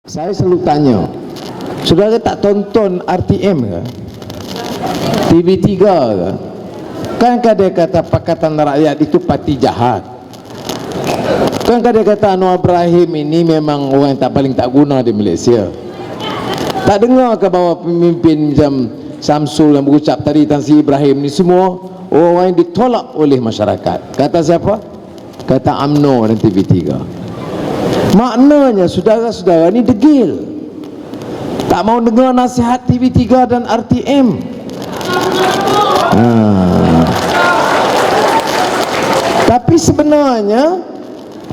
Saya selalu tanya, saudara tak tonton RTM ke? TV3 ke? Kan kadang kata Pakatan Rakyat itu parti jahat. Kan kadang kata Anwar Ibrahim ini memang orang yang paling tak guna di Malaysia. Tak dengar ke bahawa pemimpin macam Samsul yang berucap tadi, Tan Sri Ibrahim ni semua orang yang ditolak oleh masyarakat. Kata siapa? Kata UMNO dan TV3. Maknanya saudara-saudara ni degil, tak mau dengar nasihat TV3 dan RTM. Tapi sebenarnya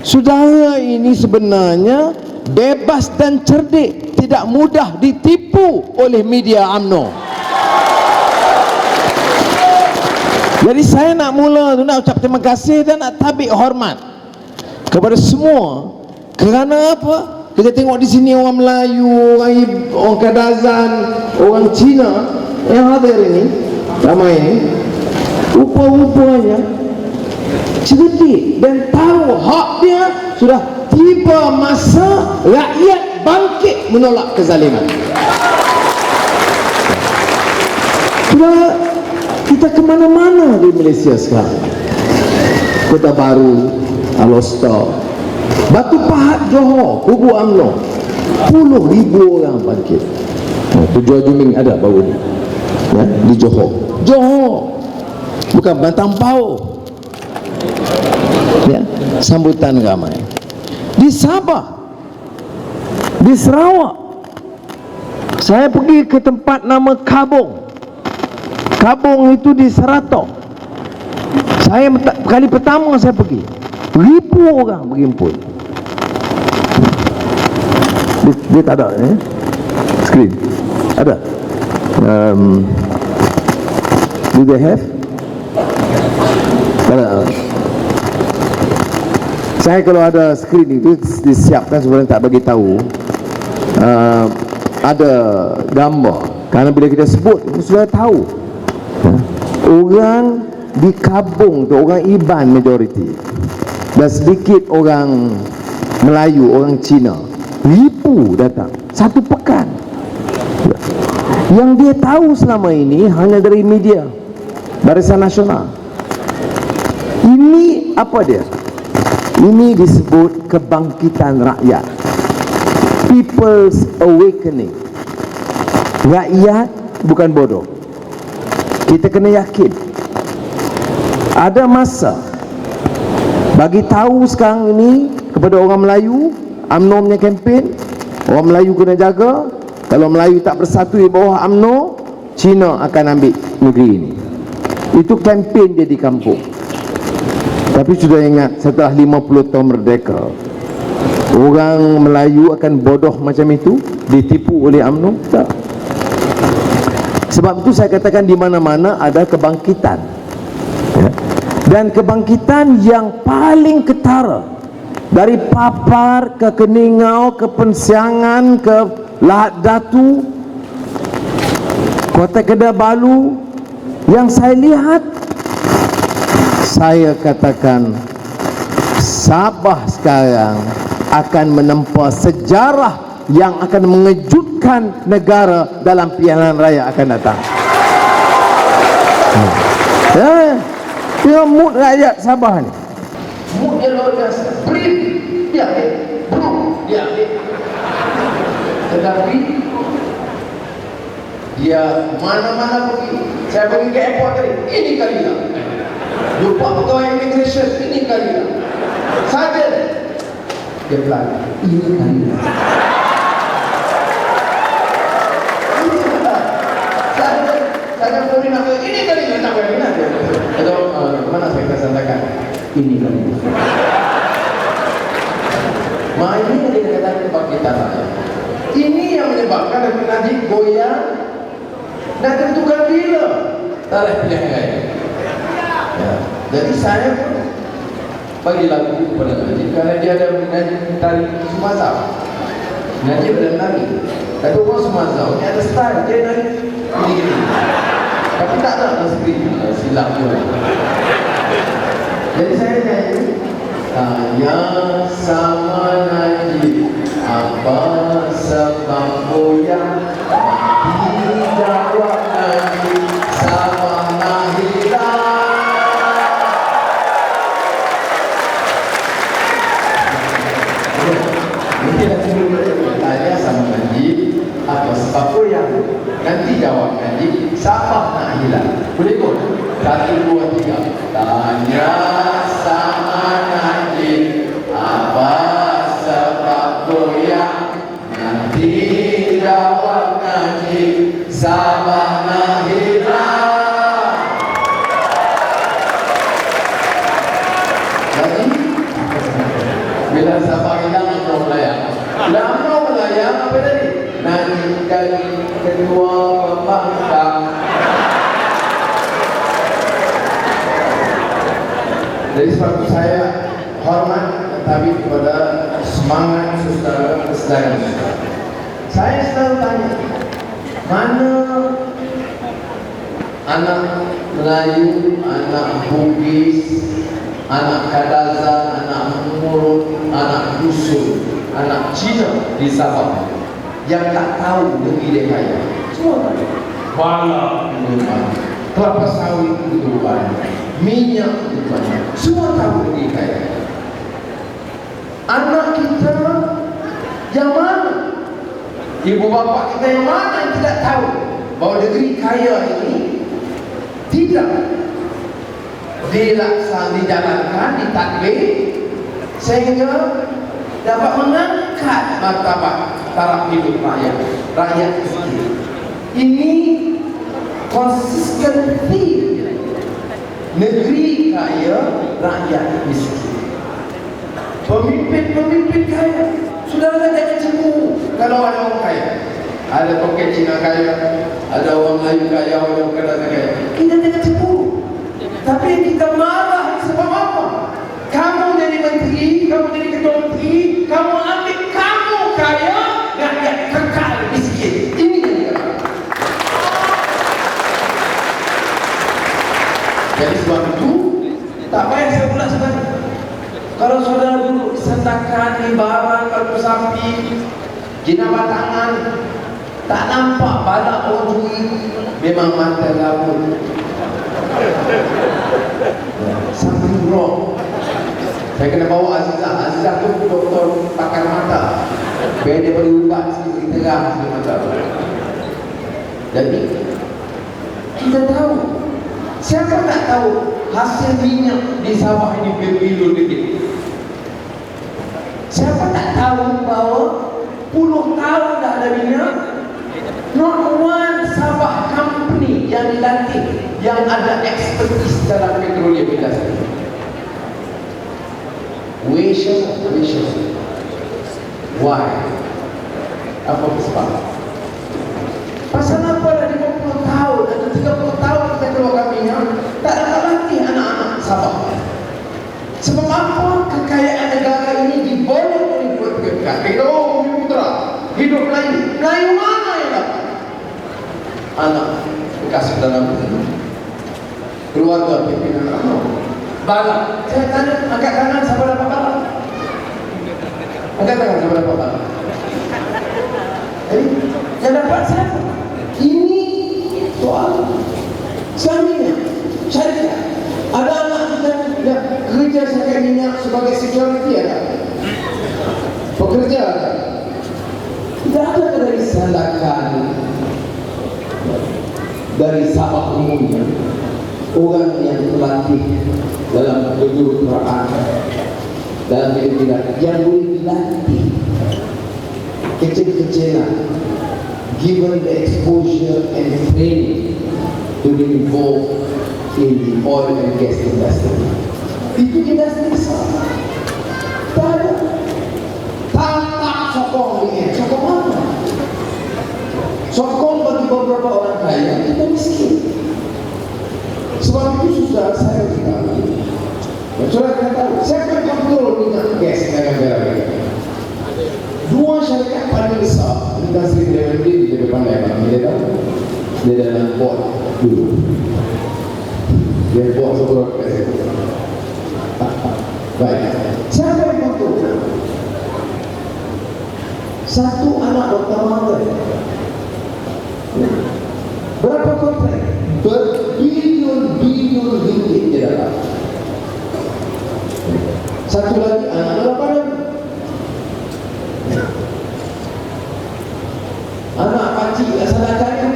saudara ini sebenarnya bebas dan cerdik, tidak mudah ditipu oleh media UMNO. Jadi saya nak mula tu nak ucap terima kasih dan nak tabik hormat kepada semua. Kerana apa? Kita tengok di sini orang Melayu, orang Kadazan, orang Cina yang hadir ini, ramai ini, rupa-rupanya cerdik dan tahu hak dia. Sudah tiba masa rakyat bangkit menolak kezaliman. Sudah kita ke mana-mana di Malaysia sekarang. Kota Baru, Alostar, Batu Pahat, Johor, kubu UMNO, 10,000 orang bangkit. Tujuan Juming ada baru ni, ya, di Johor. Johor, bukan Bantang Pau. Ya, sambutan ramai. Di Sabah, di Sarawak, saya pergi ke tempat nama Kabung. Kabung itu di Seratok. Saya kali pertama saya pergi, 1,000 orang berhimpun. Dia tak ada screen. Ada. Do they have? Ada. Saya kalau ada screen itu disiapkan sebenarnya tak bagi tahu. Ada gambar. Karena bila kita sebut, sudah tahu. Orang di Kabung tu orang Iban majoriti. Dan sedikit orang Melayu, orang Cina. 1,000 datang satu pekan. Yang dia tahu selama ini hanya dari media Barisan Nasional. Ini apa dia? Ini disebut kebangkitan rakyat, People's Awakening. Rakyat bukan bodoh. Kita kena yakin. Ada masa bagi tahu sekarang ini kepada orang Melayu, UMNO punya kempen, orang Melayu kena jaga. Kalau Melayu tak bersatu di bawah UMNO, Cina akan ambil negeri ini. Itu kempen dia di kampung. Tapi sudah ingat, setelah 50 tahun merdeka, orang Melayu akan bodoh macam itu, ditipu oleh UMNO? Tak. Sebab itu saya katakan di mana-mana ada kebangkitan, ya. Dan kebangkitan yang paling ketara, dari Papar ke Keningau, ke Pensiangan, ke Lahad Datu, Kota Kinabalu, yang saya lihat, saya katakan Sabah sekarang akan menempa sejarah yang akan mengejutkan negara dalam pilihan raya akan datang. Tengok mood rakyat Sabah ni. Mood dia luar biasa. Beri, dia ambil. Bro, dia ambil. Tetapi dia mana-mana pergi. Saya pergi ke airport tadi, ini kali lah. Jumpa pegawai immigration, ini kali lah. Saja dia bilang, ini kali lah. Saya pergi nak ini kali lah, tak kali lah. Atau mana saya katakan, ini kali lah. Ini yang dikatakan kebangkitan rakyat. Ini yang menyebabkan Datuk Najib goyang dan tentukan bila tarikh pilihan raya. Ya. Jadi saya bagi lagu kepada Najib kerana dia ada Najib tari Sumazau. Najib ada nari. Tapi orang Sumazau ni ada style, dia nari gini-gini. Tapi tak ada skrip silap pun. Jadi saya nyanyi, tanya sama Najib apa sebab goyang dijawab Nabi sama hilang. Mungkin nanti bertanya sama Nabi apa sebab goyang, nanti jawab Nabi sama hilang. Boleh kok? 1, 2, 3. Tanya sama Nabi apa sebab goyang, nanti jawab Nabi sama hilang. Jadi bila sama hilang itu melayang. Lama melayang apa tadi? Nabi kali kedua membangkang. Jadi sebab itu saya hormat tetapi kepada semangat saudara-saudara. Saya selalu tanya, mana anak Melayu, anak Bugis, anak Kadazan, anak Murut, anak Dusun, anak Cina di Sabah yang tak tahu negeri dia kaya? Semua tahu. Bala kelapa sawit itu banyak, minyak itu banyak, semua tahu negeri kaya. Anak kita yang mana? Ibu bapa kita yang mana yang tidak tahu bahawa negeri kaya ini tidak dijalankan, ditadbir sehingga dapat mengangkat martabat taraf hidup rakyat miskin. Ini konsisten theme negeri kaya, rakyat miskin. Pemimpin kaya sudah jangan cemburu kalau ada orang kaya. Ada toket Cina kaya, ada orang Melayu kaya, orang Kelantan kaya. Kita jangan cemburu. Tapi kita marah sebab apa? Kamu jadi menteri, kamu jadi ketua menteri, kamu ambil kamu kaya, rakyat kekal miskin. Ini yang dikatakan. Jadi sebab itu tak payah saya ulas lagi. Kalau saudara dulu sentakan di barang kalbu sapi, jenama tangan, tak nampak balak orang curi, memang mata labut. Sapi roh. Saya kena bawa Azizah tu doktor pakar mata. Biar dia boleh ubat sikit terang di mata. Jadi kita tahu. Siapa tak tahu hasil minyak di Sabah ini berbilur lebih? Siapa tak tahu bahawa puluh tahun dah ada minyak? Not one Sabah company yang dilantik yang ada expertise dalam petroleum industri. Wishes. Why? Apa sebab? Pasal apa dah 50 tahun atau 30 tahun kita keluarkan minyak, tak dapat latih anak-anak Sabah. Sebab apa kekayaan negara ini diboleh oleh buat-buat? Kita orang Bumi Putra hidup Melayu mana yang dapat? Anak bekas dalam keluarga pimpinan anak. Balak. Saya tanya, angkat tangan siapa dapat balak? Angkat tangan siapa dapat balak? Yang dapat siapa? Ini soal suaminya, syarikat. Ada anak kita yang kerja sebagai minyak sebagai security ada? Pekerja ada? Tidak ada dari Sandakan, dari Sabah umumnya, orang yang terlatih dalam kejuruteraan, dalam bidang yang boleh dilatih kecil-kecilan, given the exposure and training to be involved in the oil and gas industry. Itu industri besar. Tak ada. Tak sokong ini. Sokong apa? Sokong bagi beberapa orang kaya, kita miskin. Sebab itu sudah saya beritahu. Saudara kena tahu, siapa yang kontrol minyak gas dengan negara? Dua syarikat paling besar industri DLD di depan daerah. Dia dalam port dulu. Dia port sebuah gas. Baik. Siapa yang kontrol? Satu anak Dr. Mahathir. Berapa kontrak? Berbilion-bilion ringgit dia dapat. Satu lagi anak lapangan. Anak pakcik kat sana cari.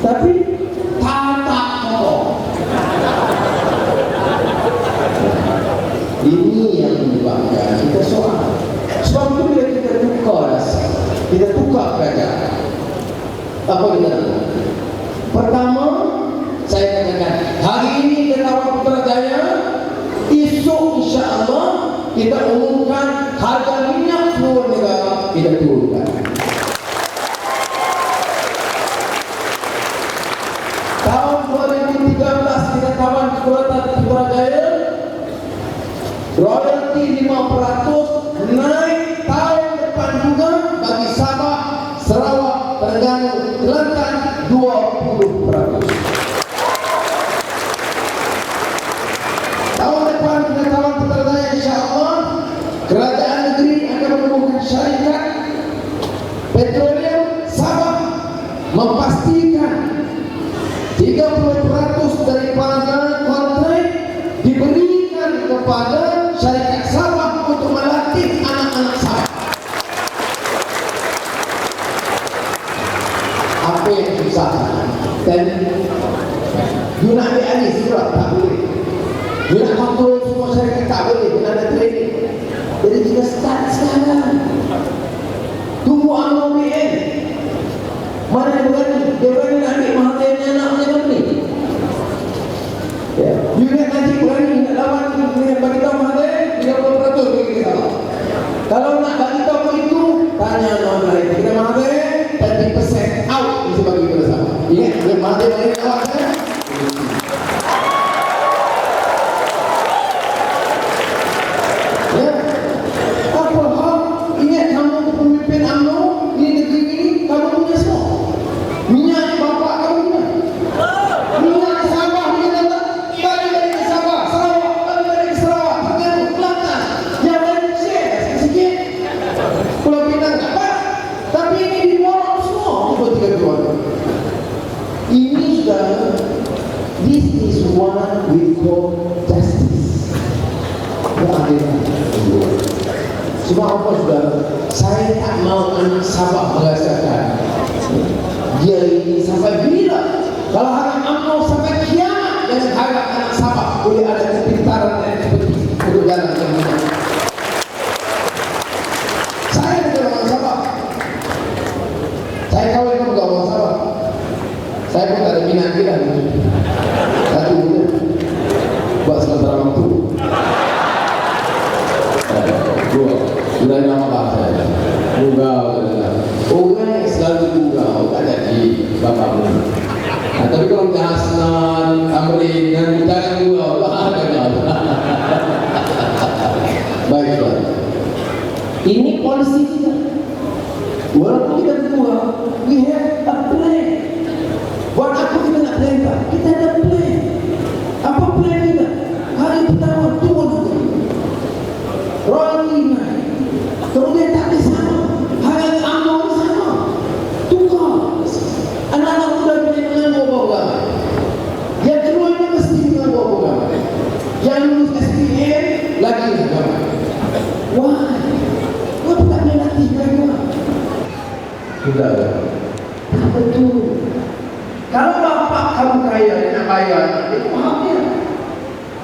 Tapi tak tolong. Ini yang menyebabkan kita soal. Sebab itu bila kita tukar kerajaan, apa kita lakukan? Pertama, saya katakan hari ini kita Tawang Putrajaya, esok insya-Allah kita umumkan harga minyak seluruh negara kita turunkan. Tahun 2013 kita Tawang Putrajaya royalti 5% naik tahun depan juga bagi Sabah, Sarawak, Terengganu, Kelantan 20%. Tahun depan kita Tawang Putrajaya insya-Allah kerajaan negeri akan menemukan syarikat petroleum Sabah memastikan 30% daripada kontrak diberikan kepada syarikat Sabah untuk melatih anak-anak Sabah. Apa yang susah? Dan you nak ambil alih surat tak boleh. You nak kontrol semua syarikat tak boleh. You nak ada training. Jadi kita start sekarang. Tunggu UMNO BN. Mana yang berani? Dia berani nak ambil Mahathir anaknya kan ni. You nak nanti berani nak lawan bagi tahu Mahathir 30% bagi kita. Kalau nak bagi tahu begitu, tanya orang lain. Kita Mahathir 30% out mesti bagi kita sama. Ingat, dia Mahathir bagi awak kan? Ya. Apa hal? Ingat kamu pemimpin UMNO di negeri ini, kamu punya semua. Minyak bapak kamu punya. Minyak Sabah punya tak? Bagi dari Sabah, Sarawak, bagi dari Sarawak, Terengganu, Kelantan. Yang lain share sikit-sikit. Pulau Pinang tak apa. Tapi ini diborong semua untuk 3 bulan. Ini sudah, this is what we call justice. Keadilan. Sebab apa sudah? Saya tak mau anak Sabah merasakan dia ini sampai bila? Kalau harap UMNO sampai kiamat, jangan harap anak Sabah boleh ada kepintaran dan ekspertis untuk jalan yang benar. Saya bukan orang Sabah. Saya kawin dengan orang Sabah. Saya pun tak ada minat dia. Satu je buat sementara waktu. Dua, sudah nama bahasa. Gugau, orang selalu gugau, tak jadi bapak pun. Tapi kalau kita Hasnan, Amrin, dan jangan gugau, tak ada. Baiklah. Ini polisi kita. Walaupun kita gugau, we have a plan. Buat apa kita nak plan? Kita ada plan. Apa plan kita? Hari pertama turun royalti naik. Kemudian tak sama. Harga UMNO sama. Tukar. Anak-anak muda boleh mengambil program. Yang kedua dia mesti mengambil program. Yang lulus SPM lagi agama. Why? Kenapa tak boleh latih mereka? Sudah. Tak betul. Kalau bapak kamu kaya, nak bayar, itu ambil.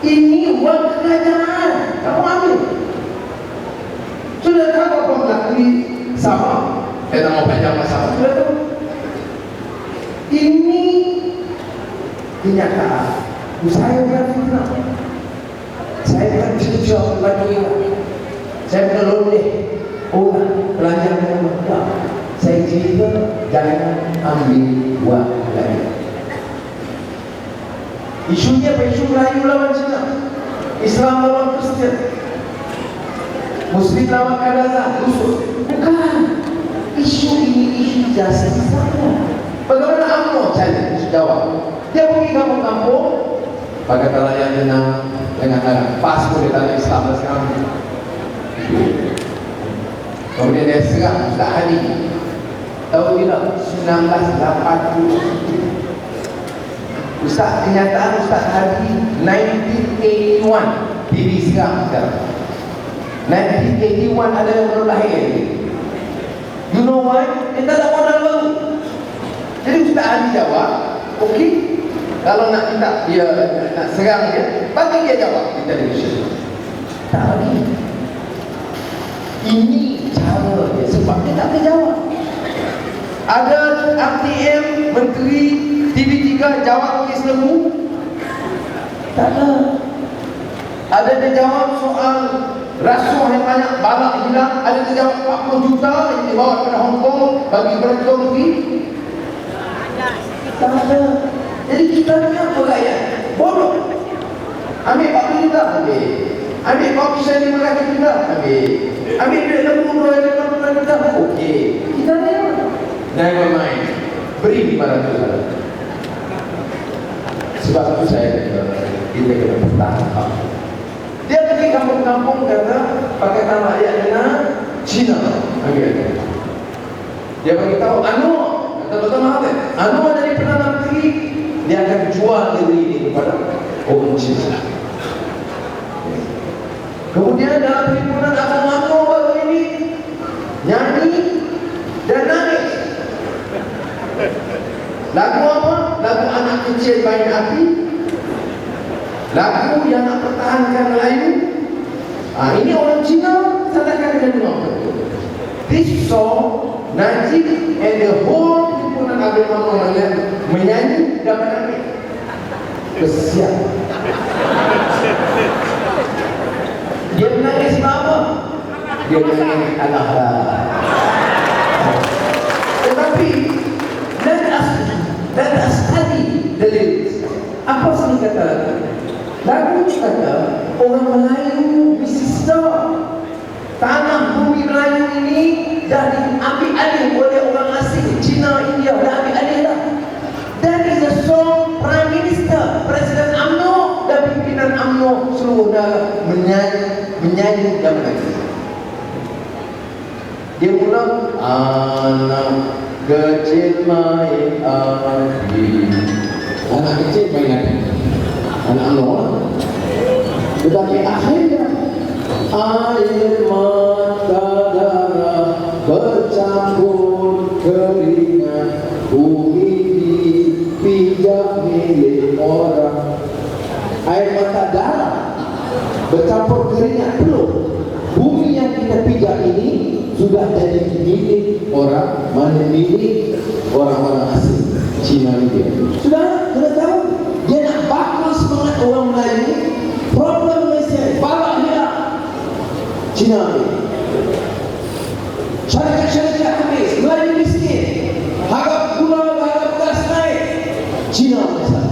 Ini uang kerajaan. Kamu ambil. Sudah tahu apa berlaku sama? Kita mau panjang masa. Sudah tahu? Ini kenyataan. Saya bukan fitnah. Saya bukan cucuk bagi orang. Saya bukan loleh orang pelajar yang muda. Saya cerita jangan ambil uang lagi. Isunya apa? Isu Melayu lawan Cina, Islam lawan Kristian, Muslim lawan Kadazan, Rusul. Bukan. Isu ini isu justice saja. Bagaimana UMNO challenge jawab? Dia pergi kampung-kampung, pakai pelayan jenang dengan pas boleh tanya Islam sekarang. Kemudian dia serang Ustaz Hadi. Tahu tidak 1980. Ustaz, kenyataan Ustaz Hadi 1981 diserang sekarang. 1981 ada yang baru lahir. You know why? Dia tak ada modal baru. Jadi Ustaz Hadi jawab, okey, kalau nak minta dia nak serang dia, bagi dia jawab di televisyen. Tak bagi. Ini cara dia, sebab dia tak boleh jawab. Ada RTM, Menteri TV3 jawab kes lembu? Tak ada. Ada dia jawab soal rasuah yang banyak balak hilang. Ada dia jawab 40 juta yang dibawa kepada Hong Kong bagi beruntung fee? Tak ada. Jadi kita ni apa rakyat? Bodoh. Ambil 40 juta? Ambil. Ambil komisen 500 juta? Ambil. Ambil duit lembu 250 juta? Okey. Kita ni apa? Never mind. Beri 500 juta. Sebab itu saya kata kita kena bertahan. Dia pergi kampung-kampung kata Pakatan Rakyat dengan Cina. Okay. Dia bagi tahu Anwar, kata Dr. Mahathir, Anwar jadi Perdana Menteri, dia akan jual negeri ini kepada orang Cina. Kemudian dalam perhimpunan agama baru ini nyanyi dan nangis. Lagu apa? Lagu anak kecil main api. Lagu yang nak pertahankan Melayu. Ini orang Cina salahkan dengan apa? This song Najib and the whole perhimpunan agama menyanyi dan menangis. Kesian. Dia menangis apa? Dia menangis alah. Tetapi let us study the lyrics. Apa sini kata lagu kata orang Melayu bisista, tanah bumi Melayu ini dah diambil alih oleh orang asing, Cina, India dah ambil alih dah. That is a song Prime Minister, Presiden UMNO dan pimpinan UMNO seluruh dah menyanyi dan menangis. Dia mula anak kecil main api. Anak kecil main api. Anak Allah. Tetapi akhirnya air mata darah bercampur keringat, bumi dipijak milik orang. Air mata darah bercampur keringat peluh. Bumi yang kita pijak ini sudah jadi milik orang, mana milik orang-orang asing, Cina India. Sudah tahu, dia nak bakal semangat orang Melayu. Problem Malaysia, balak dia Cina India. Syarikat habis, Melayu miskin, harga gula, harga beras naik, Cina Malaysia.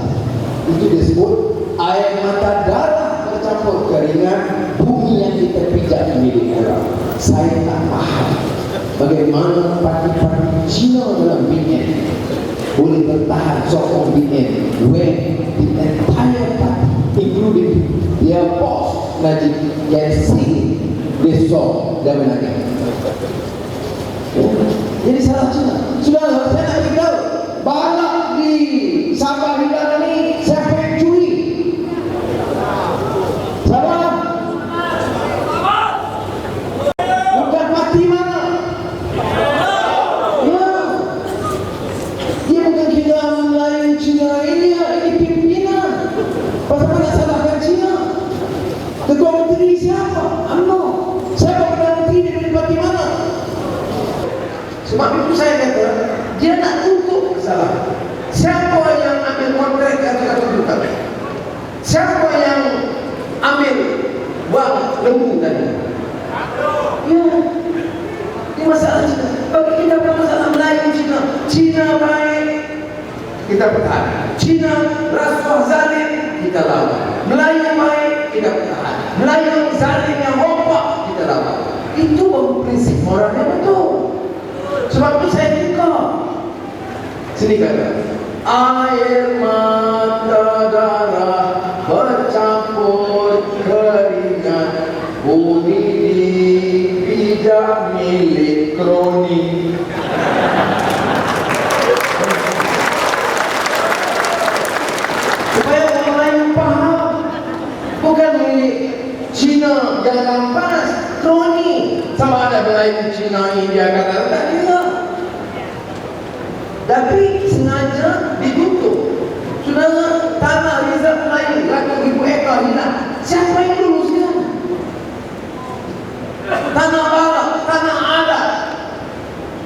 Itu disebut air mata darah bercampur keringat, bumi yang kita pijak milik orang. Saya tak faham bagaimana parti-parti Cina dalam BN boleh bertahan sokong BN when the entire party including their boss Najib yang sing this song dan menangis. Jadi salah Cina. Sudah, saya nak beritahu balak di Sabah Hidang ini siapa yang curi? Sabah? Ketua Menteri siapa? UMNO. Siapa Perdana Menteri di parti mana? Sebab itu saya kata dia nak tutup kesalahan. Siapa yang ambil kontrak kata-kata bukan? Siapa yang ambil wang lembu tadi? Ya, ini masalah Cina. Bagi kita bukan masalah Melayu Cina. Cina baik, kita bertahan. Cina rasuah zalim, kita lawan. Melayu baik, kita bertahan. Melayu zalim yang rompak, kita lawan. Itu baru prinsip moralnya betul. Sebab itu saya suka. Sini kata, air mata darah bercampur keringat, bumi kroni. Supaya orang lain faham, bukan milik Cina yang rampas, kroni. Sama ada Melayu, Cina, India, kata tak kira. Tapi sengaja ditutup. Saudara, tanah reserve Melayu 100,000 ekar hilang. Siapa yang luruskan? Tanah barat, tanah adat,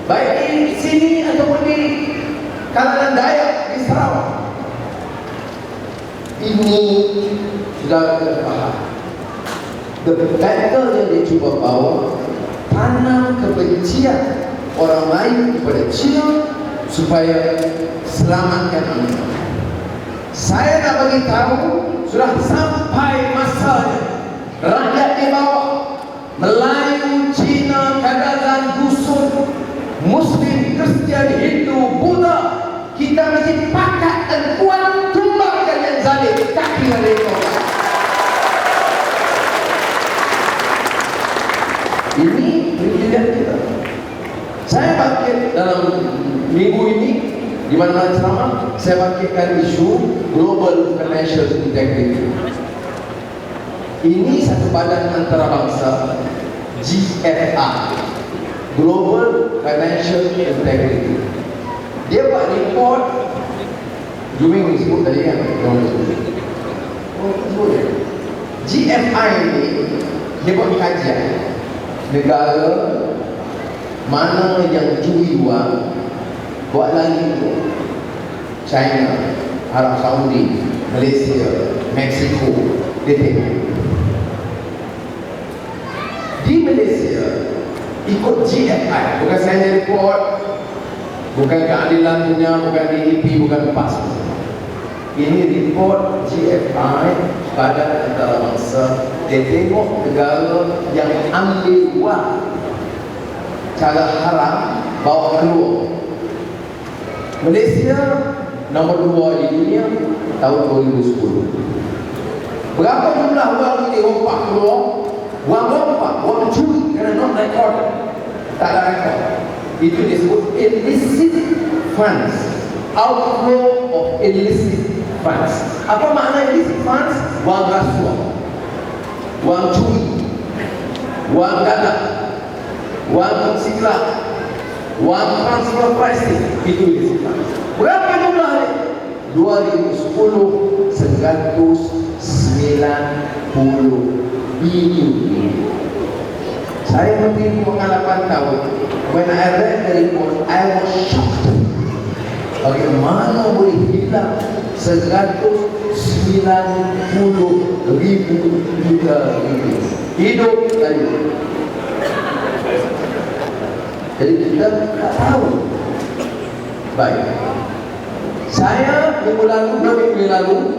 baik di sini ataupun di kalangan Dayak di Sarawak. Ini sudah terfaham. The battle yang dia cuba bawa, tanam kebencian orang lain kepada Cina supaya selamatkan ini. Saya nak bagi tahu, sudah sampai masanya rakyat di bawah, Melayu, Cina, Kadazan, Dusun, Muslim, Kristian, Hindu, Buddha, kita mesti pakat dan kuat tumbangkan yang zalim kaki mereka. Ini pilihan kita. Saya bangkit dalam minggu ini di mana-mana ceramah, saya bangkitkan isu Global Financial Integrity. Ini satu badan antarabangsa, GFI, Global Financial Integrity. Dia buat report, Juming disebut tadi kan? GFI ini dia buat kajian negara mana yang curi wang, buat lagi itu China, Arab Saudi, Malaysia, Mexico, dia tengok. Di Malaysia ikut GFI, bukan saya report, bukan keadilan punya, bukan DEP, bukan PAS. Ini report GFI Badan Antarabangsa. Dia tengok negara yang ambil wang cara haram bawa keluar. Malaysia nombor 2 di dunia tahun 2010. Berapa jumlah wang ini rompak keluar? Wang rompak, wang curi kerana not recorded, tak ada rekod. Itu disebut illicit funds, outflow of illicit funds. Apa makna illicit funds? Wang rasuah, wang curi, wang dadah, wang silap, wang transfer pricing. Itu illicit funds. Berapa jumlah ini? 2010 190 bilion. Saya menteri pengalaman tahun. When I read the report, I was shocked. Bagaimana boleh hilang 190,000 juta ini hidup tadi. Jadi kita tak tahu. Baik. Saya minggu lalu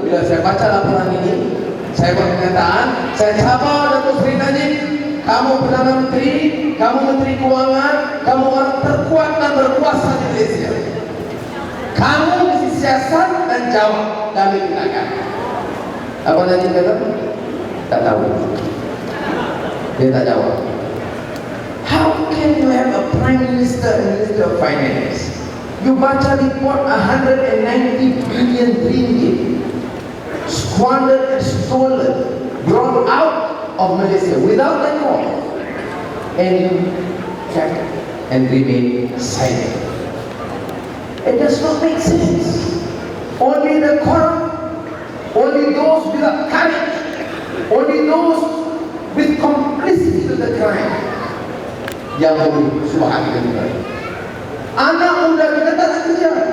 bila saya baca laporan ini, saya buat kenyataan, saya sabar Datuk Seri Najib, kamu Perdana Menteri, kamu Menteri Kewangan, kamu orang terkuat dan berkuasa di Malaysia. Kamu mesti siasat dan jawab kami gunakan. Apa Najib kata? Tak tahu. Dia tak jawab. How can you have a Prime Minister and Minister of Finance? You baca report 190 billion ringgit squandered and stolen, brought out of Malaysia without record, and you kept and remain silent. It does not make sense. Only the corrupt, only those without courage, only those with complicity to the crime yang boleh subhanallah kita. Anak muda kita tak nak kerja.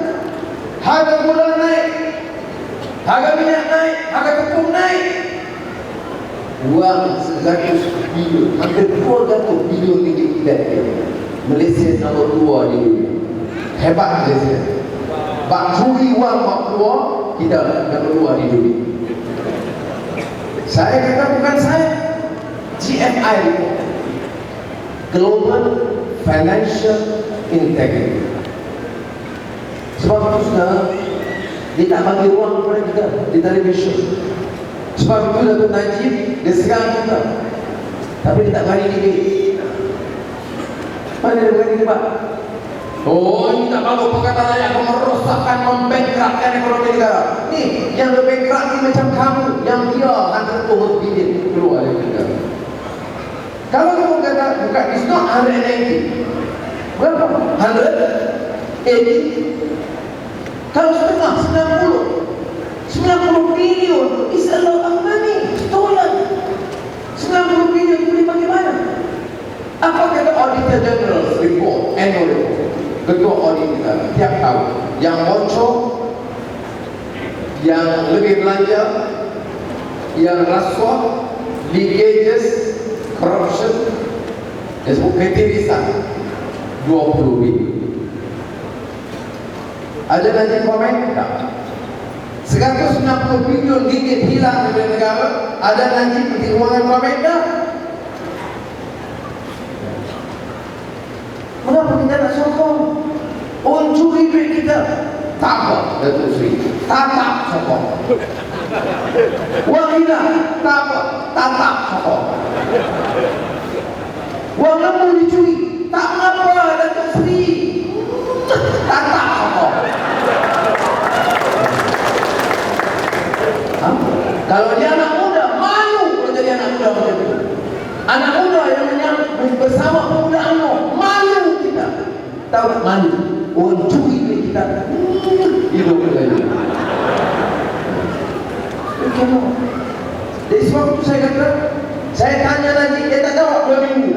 Harga gula naik, harga minyak naik, harga tepung naik. Wang 100 bilion, hampir 200 bilion ringgit tidak ada. Malaysia nombor 2 di dunia. Hebat Malaysia. Bak curi wang bak keluar, kita nombor 2 di dunia. Saya kata bukan saya, GFI report, Global Financial Integrity. Sebab itu sudah dia tak bagi ruang kepada kita di televisyen. Sebab itu Datuk Najib dia serang kita, tapi dia tak bagi diri. Mana dia berani Pak? Oh, ini tak bagus perkataan yang akan merosakkan, membengkrakkan ekonomi negara. Nih, yang berbengkrak ni macam kamu, yang dia ada billion keluar dari negara. Kalau kamu kata, bukan, it's not 180. Berapa? 180. Kalau setengah, 90 bilion is a lot of money. Stolen. 90 bilion boleh pakai mana? Apa kata Auditor General report, annual report? Ketua audit kita tiap tahun yang bocor, yang lebih belanja, yang rasuah, leakages, corruption, disebut ketirisan 20 bilion. Ada nanti komen tak? 160 bilion ringgit hilang dari negara. Ada nanti Menteri Kewangan komen tak? Mengapa kita nak sokong? Orang curi duit kita. Tak apa, Datuk Seri. Tatap sokong. Wang hilang. Tak apa, tatap sokong. Wang lemu dicuri. Tak mengapa, Datuk Seri. Tatap sokong. Kalau dia anak muda, malu kalau jadi anak muda macam itu. Anak muda yang menyambut bersama pemuda UMNO, malu kita. Tahu tak malu? Orang curi duit kita. Hidup lagi. Jadi sebab itu saya kata, saya tanya lagi, dia tak jawab 2 minggu.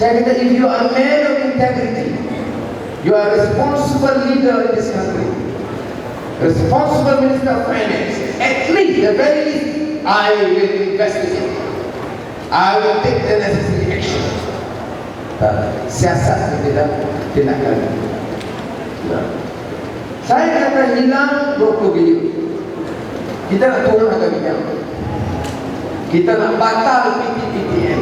Saya kata, if you are a man of integrity, you are a responsible leader in this country, responsible Minister of Finance, at least, the very least, I will investigate. I will take the necessary action. Siasat kita tindakan. Saya kata hilang 20 bilion. Kita nak turun harga minyak. Kita nak batal PTPTN.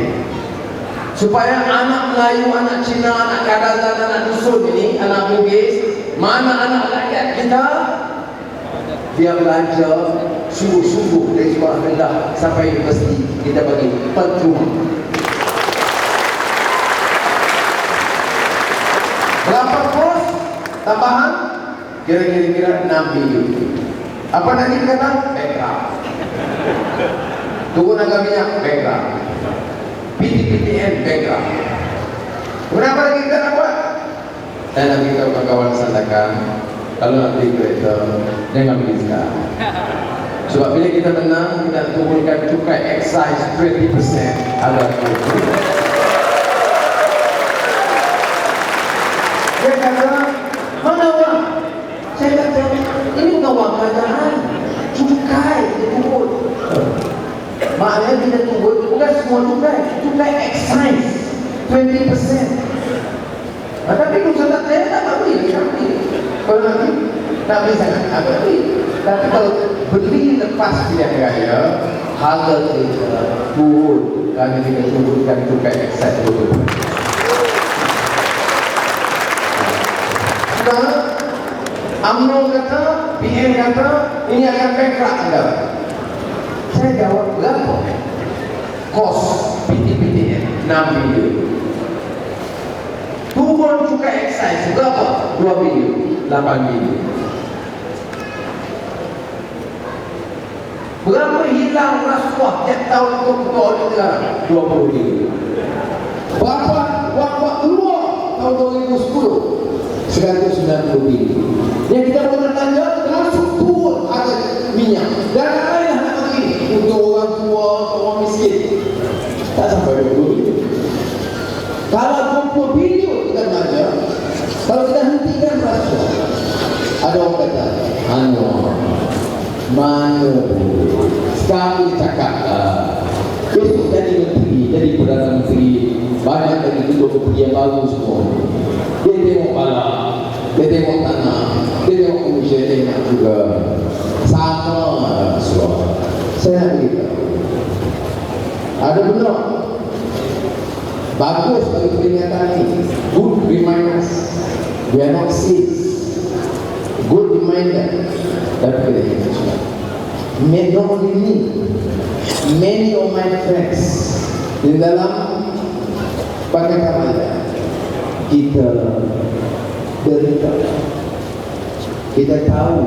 Supaya anak Melayu, anak Cina, anak Kadazan, anak Dusun ini, anak Bugis, mana anak rakyat kita, dia belajar sungguh-sungguh dari sekolah rendah sampai universiti, kita bagi percuma. Berapa kos tambahan? Kira-kira 6 bilion. Apa nanti kata? Bankrupt. Turun harga minyak, bankrupt. PTPTN, bankrupt. Kenapa lagi kita nak buat? Dan nanti kita kawan-kawan sandakan, kalau nak beli kereta, jangan beli sekarang. Sebab bila kita menang, kita turunkan cukai excise 20% harga kereta. Dia kata, mana wang? Saya kata, ini bukan wang kerajaan, cukai diturun. Maknanya kita turun, bukan semua cukai excise 20%. Tapi kalau saya tak beli, kalau nanti tak beli sangat, tak beli. Tapi kalau beli lepas pilihan raya, harga kita turun, kerana kita turunkan cukai excise 20%. UMNO kata, PM kata, ini akan bankrupt anda. Saya jawab, berapa? Kos PTPTN 6 bilion. Turun cukai excise berapa? 2 bilion, 8 bilion. Berapa hilang rasuah tiap tahun untuk ketua audit negara? 20 bilion. Berapa wang keluar tahun 2010? 190 bilion. Yang kita boleh tanya, termasuk turun harga minyak. Dan apa yang nak bagi untuk orang tua, untuk orang miskin? Tak sampai 20 bilion. Kalau 20 bilion kita belanja, kalau kita hentikan rasuah, ada orang kata, mana sekarang dia cakap, besok jadi menteri, jadi Perdana Menteri, banyak lagi menteri yang baru semua. Dia tengok pala, dia tengok tanah, dia tengok komisioner juga. Sama rasuah. Saya nak beritahu, ada benar. Bagus bagi peringatan ini. Good reminders. We are not sick. Good reminder. Tapi kita ingat. Not only me, many of my friends di dalam bagaimana kita derita. Kita tahu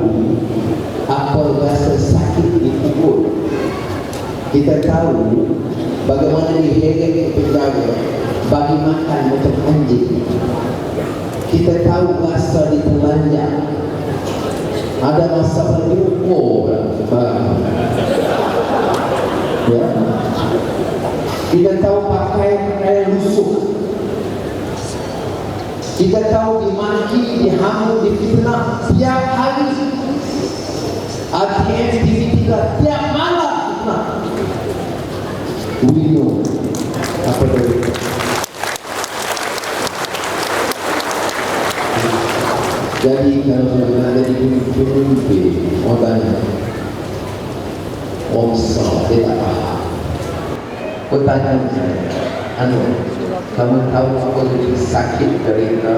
apa rasa sakit dipukul. Kita tahu bagaimana diheret ke penjara bagi makan macam anjing. Kita tahu rasa ditelanjang. Ada masa berlumpur ya. Kita tahu pakaian lusuh. Kita tahu dimaki, dihamu, difitnah tiap hari. ATM, TV3 tiap malam fitnah. We know apa dari. Jadi kalau sudah ada di pemimpin, orang tanya, orang besar, dia tak faham. Pertanyaan saya, kamu tahu apa jadi sakit derita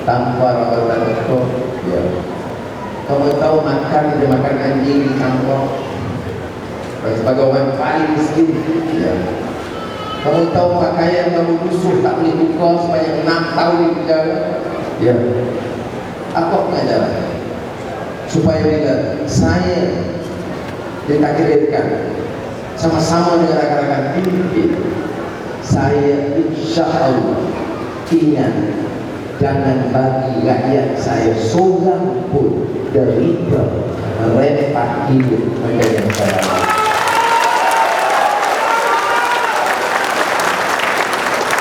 tanpa rawatan dokter? Ya. Kamu tahu makan dia makan anjing di kampung sebagai orang paling miskin? Ya. Kamu tahu pakaian kamu lusuh tak boleh buka sepanjang 6 tahun di penjara? Ya. Apa pengajaran? Supaya bila saya ditakdirkan sama-sama dengan rakan-rakan pimpin, saya insya Allah ingat jangan bagi rakyat saya seorang pun derita repot hidup macam yang saya alami.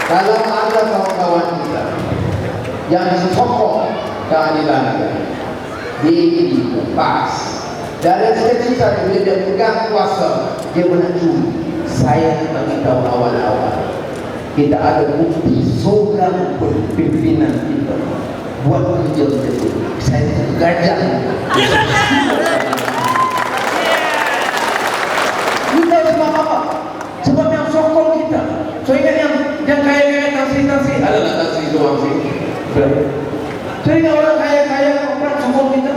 Kalau ada kawan-kawan kita yang sokong keadilan dia pas dari cita-cita dia pegang kuasa, dia pernah curi. Saya beritahu awal-awal, kita ada bukti seorang pun pimpinan kita buat kerja macam itu. Saya tergajak. Kita sebab apa? Sebab yang sokong kita. So ingat yang kaya-kaya taksi adalah taksi doang sih. So ingat orang kaya-kaya orang sokong kita.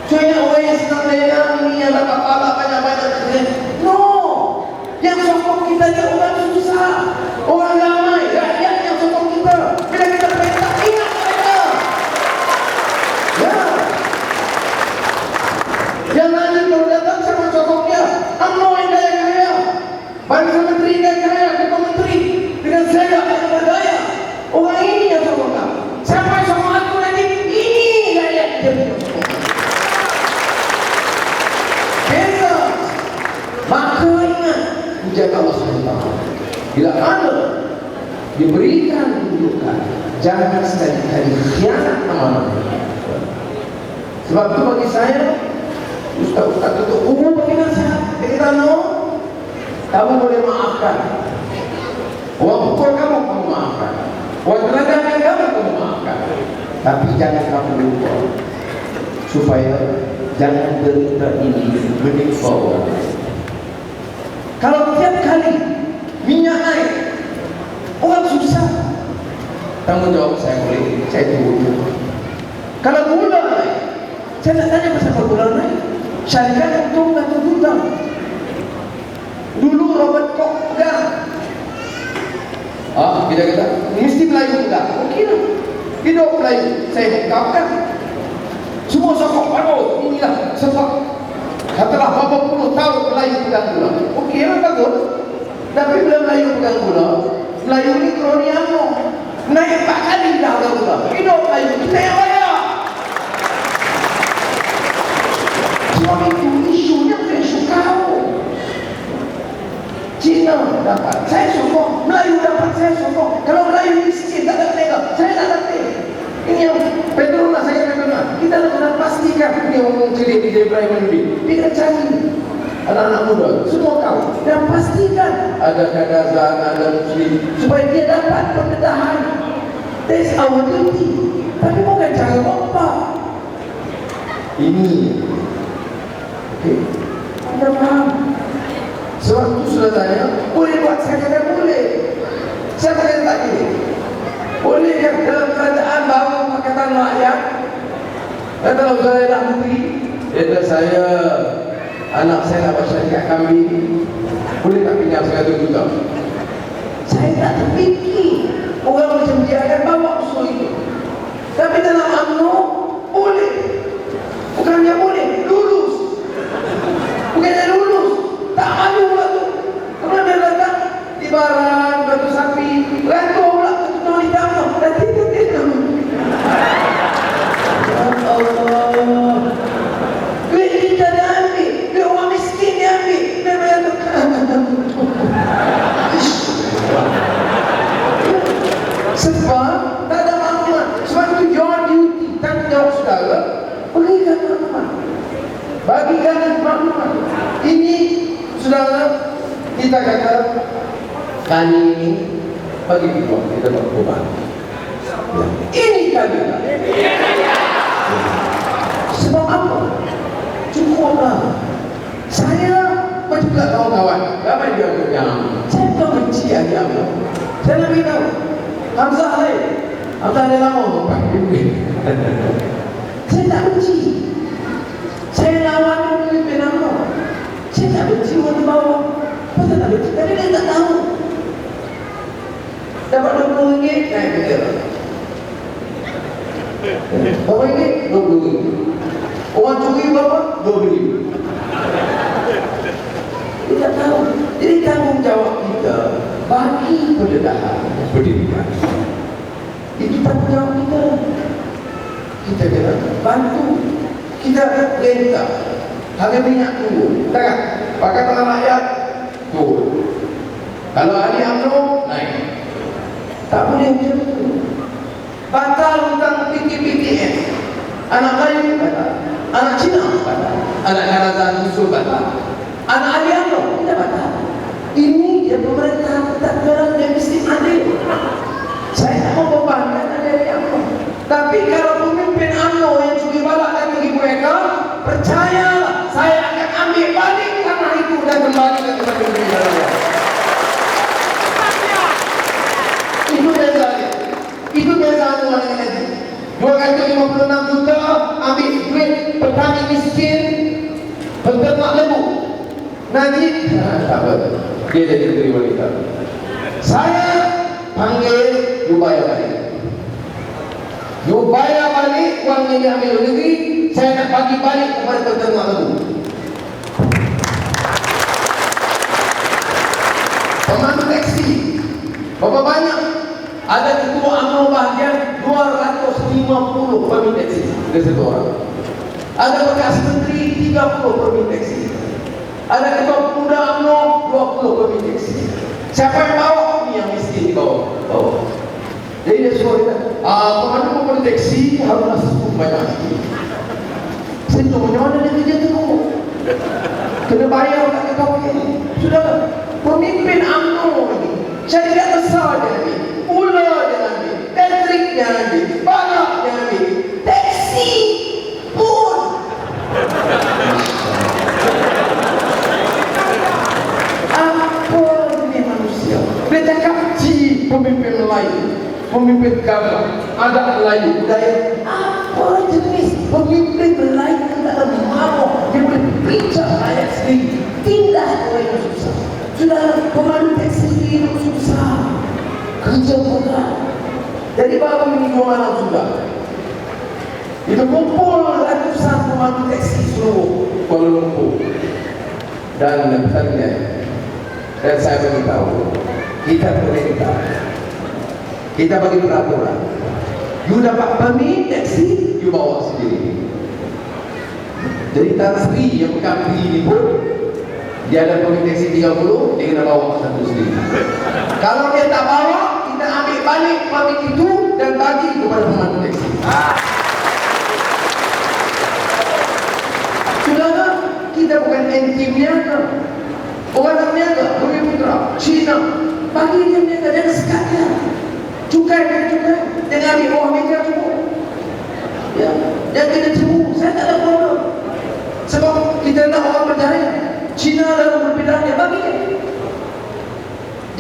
So ingat orang yang senang lelang ini adalah kepala banyak-banyak. No, yang sokong kita ni orang susah, orang ramai, rakyat yang sokong kita. Bila kita perintah, ingat mereka. Ya. Yang lain kalau datang sama sokong dia, UMNO yang kaya-kaya, Bangsa Menteri yang kaya, Ketua Menteri dengan saya yang berdaya. Orang ini yang sokong kamu. Sampai sokong aku nanti, ini rakyat dia. Beza. Maka ingat, jaga Allah SWT. Bila Anda diberikan kedudukan, jangan sekali-kali khianat amanah. Sebab itu bagi saya, Ustaz itu umum bagi nasihat. Kita no, kamu boleh maafkan. Orang pukul kamu maafkan. Orang telanjangkan kamu maafkan. Tapi jangan kamu lupa, supaya jangan derita ini menimpa orang. Kalau tiap kali minyak naik, orang susah. Tanggung jawab saya boleh, saya tunggu. Kalau gula naik, saya nak tanya pasal gula naik. Syarikat untung atau hutang? Dulu Robert Koch pegang. Kita mesti Melayu pegang. Okey lah. Hidup Melayu, saya ungkapkan. Semua sokong, aduh, inilah sebab setelah berapa puluh tahun Melayu pegang gula. Okey lah, bagus. Tapi bila Melayu pegang gula, Melayu ni kroni UMNO. Naik 4 kali dah gula. Hidup Melayu, kita yang bayar. Sebab itu isunya bukan isu kau. Cina dapat, saya sokong. Melayu dapat, saya sokong. Kalau Melayu miskin, tak ada mereka, saya tak ada. Ini yang Petronas, saya katakan, kita nak pastikan. Ini orang celik di Ibrahim Nudin. Dia cari anak-anak muda, semua kau, dan pastikan ada kadazan, ada muslim, supaya dia dapat pendedahan. That's our duty. Tapi bukan cara apa. Ini okay. Anda faham? Sebab itu sudah tanya, boleh buat, saya kata boleh. Siapa kata tak boleh? Boleh kan dalam kerajaan baru Pakatan Rakyat. Katalah saya nak menteri, kata saya, anak saya nak buat syarikat kambing, boleh tak pinjam 100 juta? Saya tak terfikir orang macam dia akan bawa usul itu. Tapi dalam UMNO boleh. Bukannya boleh, lulus. Bukannya lulus, tak malu pula tu. Kemudian dia datang di barang, batu sapi, rantu pula ketua di UMNO. Dan tidak. Ya Allah. Duit kita dia ambil, duit orang miskin dia ambil. Dia bayar sebab tak ada maklumat. Sebab itu your duty, tanggungjawab saudara, berikan maklumat, bagikan maklumat. Ini saudara, kita kata kali ini bagi kita berubah. Ini kali sebab apa? Cukuplah. Saya juga kawan-kawan ramai dia yang saya tak benci agama. Saya lebih tahu Hamzah Lain lama bukan. Saya tak benci. Saya lawan pemimpin UMNO. Saya tak benci orang di bawah. Saya tak benci, tapi dia tak tahu. Dapat RM20 naik kereta. Berapa ringgit? RM20. Orang curi berapa? RM20. Kita tahu. Jadi tanggungjawab kita bagi pendedahan pendidikan. Itu tanggungjawab kita. Kita kena bantu. Kita renta. Harga minyak turun. Tak? Pakatan rakyat turun. Kalau ahli UMNO naik. Tak boleh macam itu. Batal hutang PTPTN. Anak Melayu batal. Anak Cina batal. Anak Karazan Musul batal. Anak ahli UMNO tidak batal. Ini dia pemerintah tak berang dia mesti adil. Saya tak mau bebankan dari UMNO. Tapi kalau pemimpin UMNO yang curi balak dan bagi mereka, percayalah saya akan ambil balik tanah itu dan kembalikan kepada negeri saya. Itu bezanya. Itu bezanya orang ini. 256 juta ambil duit petani miskin, peternak lembu. Nanti tak apa. Dia jadi menteri wanita. Saya panggil you bayar balik. You bayar balik uang yang diambil oleh negeri. Saya nak bagi balik kepada peternak lembu. Pemandu taksi berapa banyak? Ada ketua UMNO bahagian 250 pemandu taksi dari satu orang. Ada bekas menteri 30 pemandu taksi. Ada ketua pemuda UMNO 20 pemandu taksi. Siapa yang bawa? Ini yang miskin di bawah. Jadi dia suruh kita, pemandu taksi haruslah cukup banyak. Saya macam mana dia kerja tu? Kena bayar tak kena kawin. Sudah, pemimpin UMNO ni syarikat besar dia ambil, ular dia ambil, elektrik dia ambil, balak dia ambil, taksi pun. Apa ini manusia? Dia cakap pemimpin Melayu, pemimpin Gabah, adat Melayu, budaya. Apa jenis pemimpin Melayu yang tak ada mampu, dia boleh bincang rakyat sendiri, tindak orang yang susah. Sudah pemandu taksi itu susah, kerja berat. Jadi baru ini 2 malam sudah. Itu kumpul ratusan pemandu taksi seluruh Kuala Lumpur dan petani. Dan saya beritahu, kita perintah, kita bagi peraturan. You dapat permit taksi, you bawa sendiri. Jadi Tan Sri yang bukan free ini pun, dia ada permit taksi 30, dia kena bawa satu sendiri. Kalau dia tak bawa, kita ambil balik permit itu dan bagi kepada pemandu taksi. Saudara, kita bukan anti niaga. Orang niaga, Bumiputera, Cina, bagi dia niaga, jangan sekat dia. Cukai, jangan ambil bawah meja cukup. Ya, jangan kena cemburu, saya tak ada problem. Sebab kita nak orang berjaya. Cina dalam berbidangnya, bagi dia.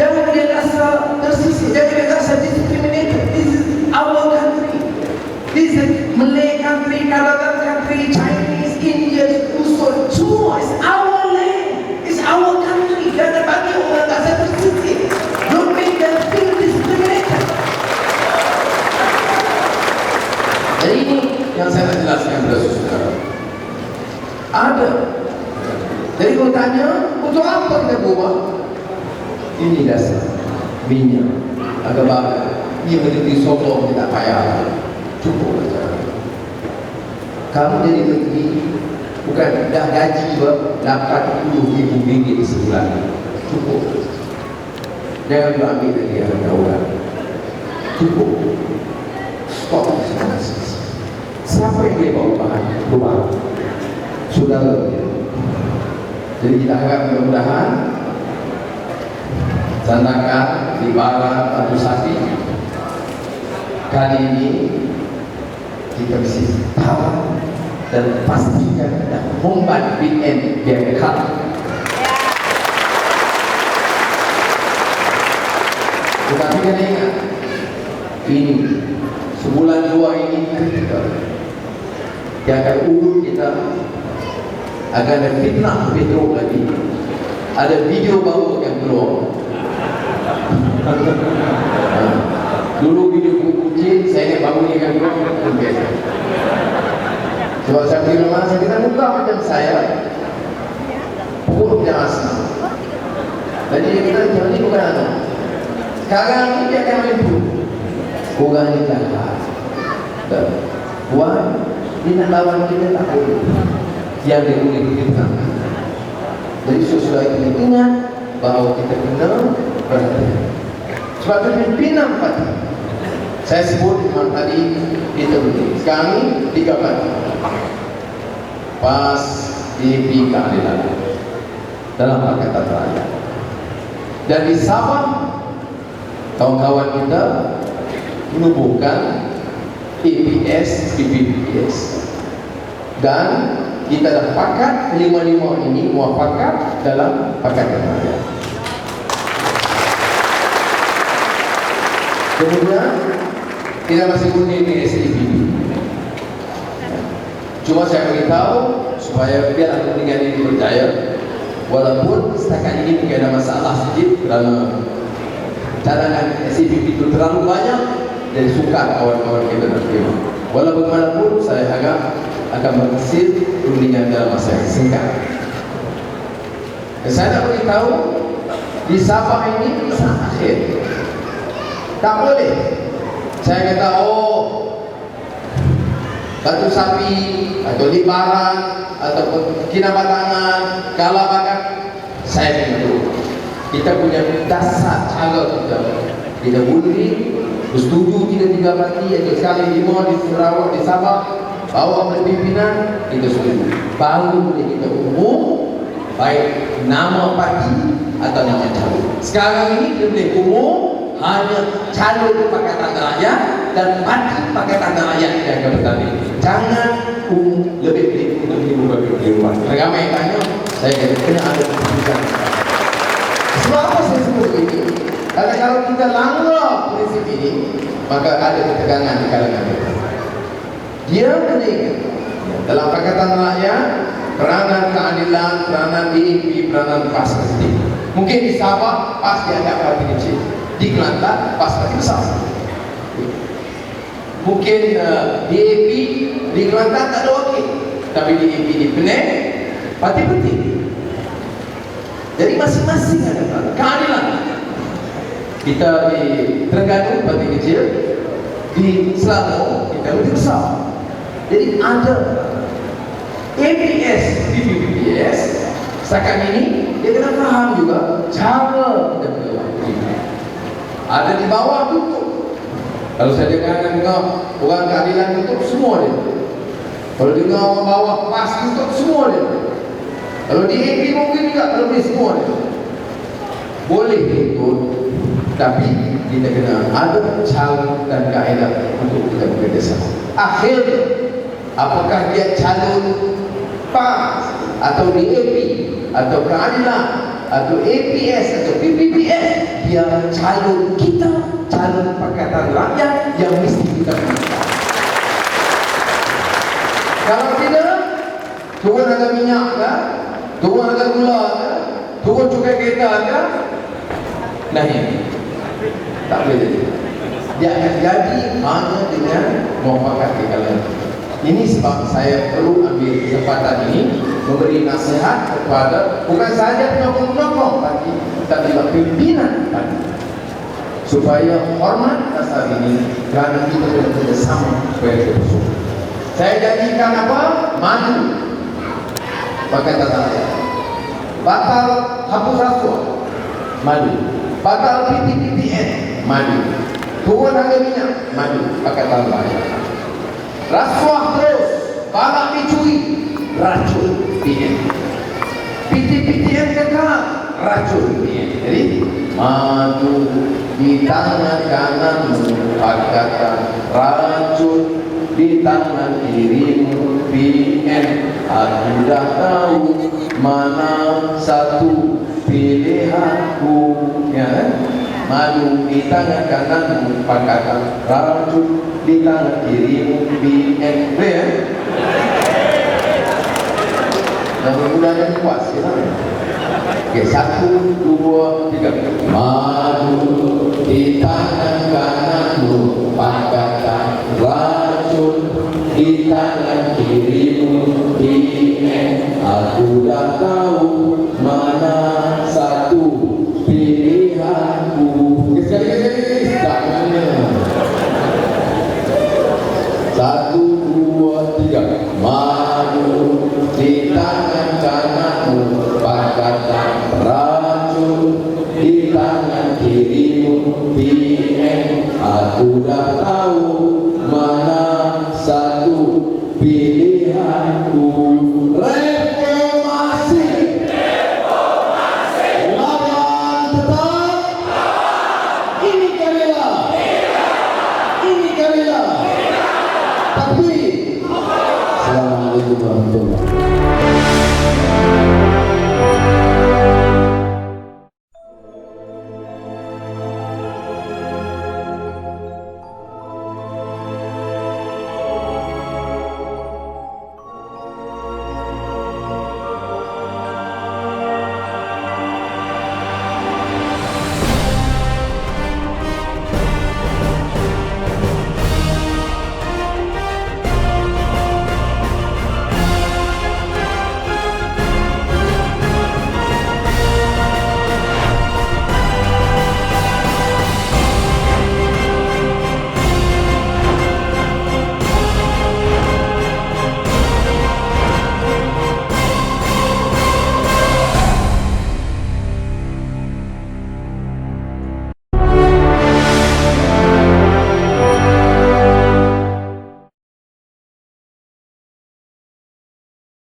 Jangan dia rasa tersisih, jangan dia rasa discriminated. This is our country. This is Malay country, Karakan country, Chinese, Indian, Usul. Semua is our land. It's our country. Jangan bagi orang rasa tersisih. Don't make them Ada. Jadi kalau tanya, untuk apa kita berubah? Ini dasar minyak agak bakar. Ini menjadi sokong kita payah. Cukup saja. Kamu jadi menteri, bukan dah gaji RM80,000 sebulan. Cukup. Jangan ambil dari harga orang. Cukup. Stop. Siapa yang boleh bawa bahan perubahan? Saudara. Jadi kita harap mudah-mudahan Sandakan di barat Batu Sapi kali ini kita mesti tahu dan pastikan dan membuat weekend biar dekat. Tetapi kena ingat, ini sebulan dua ini kritikal. Yang akan urut kita akan ada fitnah lebih teruk lagi. Ada video baru yang keluar. Dulu video kucing, saya ingat baru ni kan keluar. Sebab saya pergi rumah, saya kata muka macam saya. Pukul macam asal. Jadi dia kata macam ni bukan apa. Sekarang ni dia akan meliput. Orang ni tak buat, dia nak lawan kita tak boleh. Yang dia boleh kita. Jadi sesuai kita ingat bahawa kita kena berhati. Sebab itu pimpinan parti. Saya sebut tadi itu begini. Sekarang ni 3 parti. PAS, DAP, Keadilan dalam Pakatan Rakyat. Dan di Sabah, kawan-kawan kita menubuhkan APS, PPPS. Dan kita dah pakat 5-5 ini muafakat dalam Pakatan Rakyat. Kemudian kita masih punya ini SDPD. Cuma saya beritahu supaya biar kepentingan ini berjaya. Walaupun setakat ini mungkin ada masalah sedikit kerana cadangan SDPD itu terlalu banyak dan suka kawan-kawan kita nak terima. Walau bagaimanapun saya harap akan berhasil perundingan dalam masa yang singkat. Dan saya nak beritahu di Sabah ini saat akhir. Tak boleh. Saya kata, Batu Sapi atau di barat ataupun Kinabatangan, Kalabakan, saya tentu kita punya dasar cara kita boleh bersetuju kita 3 parti atau sekali 5 di Sarawak, di Sabah, bawa oleh pimpinan, kita setuju. Baru boleh kita umum baik nama parti atau nama calon. Sekarang ini kita boleh umum hanya calon Pakatan Rakyat dan parti Pakatan Rakyat yang akan bertanding. Jangan lebih untuk dibuka. Ramai tanya, saya kata kena ada keputusan. Sebab apa saya sebut ini? Karena kalau kita langgar prinsip ini, maka ada ketegangan di kalangan kita. Dia kena ingat dalam Pakatan Rakyat, peranan keadilan, peranan DAP, peranan PAS penting. Mungkin di Sabah PAS dianggap parti kecil. Di Kelantan PAS parti besar. Mungkin DAP di Kelantan tak ada wakil, tapi DAP di Penang parti penting. Jadi masing-masing ada keadilan. Kita di Terengganu parti kecil, di Selangor kita parti besar. Jadi ada APS, PPPS. Setakat ini dia kena faham juga cara kita berlaku. Ada di bawah tutup. Kalau saya dengar orang keadilan tutup semua dia. Kalau dengar orang bawah PAS tutup semua dia. Kalau di AP mungkin juga lebih semua dia. Boleh ikut, tapi kita kena ada cara dan kaedah untuk kita bekerjasama. Akhirnya, apakah dia calon PAS atau DAP atau keadilan atau APS atau PPPS, dia calon kita, calon Pakatan Rakyat yang mesti kita pilih. Kalau tidak, turun harga minyak kan, turun harga gula kan, turun cukai kereta kan, naik. Tak boleh jadi. Dia akan jadi hanya dengan muafakat di kalangan. Ini sebab saya perlu ambil kesempatan ini memberi nasihat kepada bukan saja penyokong-penyokong tapi juga pimpinan tadi, supaya hormat dasar ini kerana kita bekerja sama supaya kita bersama. Saya janjikan apa? Maju pakai tata saya. Batal hapus rasuah, maju. Batal PTPTN, maju. Turun harga minyak, maju pakai tata saya. Rasuah terus, balak dicuri, racun PN. PTPTN kekal, racun PN. Jadi maju di tangan kananmu, katakan racun di tangan kirimu PN. Aku dah tahu mana satu pilihanku, ya kan? Maju di tangan kananmu, katakan racun di tangan kirimu PN. Boleh ya? Dan mudah-mudahan puas ya. Oke, 1, 2, 3. Maju di tangan kananmu, katakan racun di tangan kirimu PN. Aku dah tahu mana satu pilihanku. Sekali-kali tangannya. 1, 2, 3. Maju di tangan kananmu, katakan racun di tangan kirimu PN. Aku dah tahu mana satu pilihanku. Reformasi, lawan tetap. Ini karya, ini karya. Tapi Assalamualaikum warahmatullahi wabarakatuh.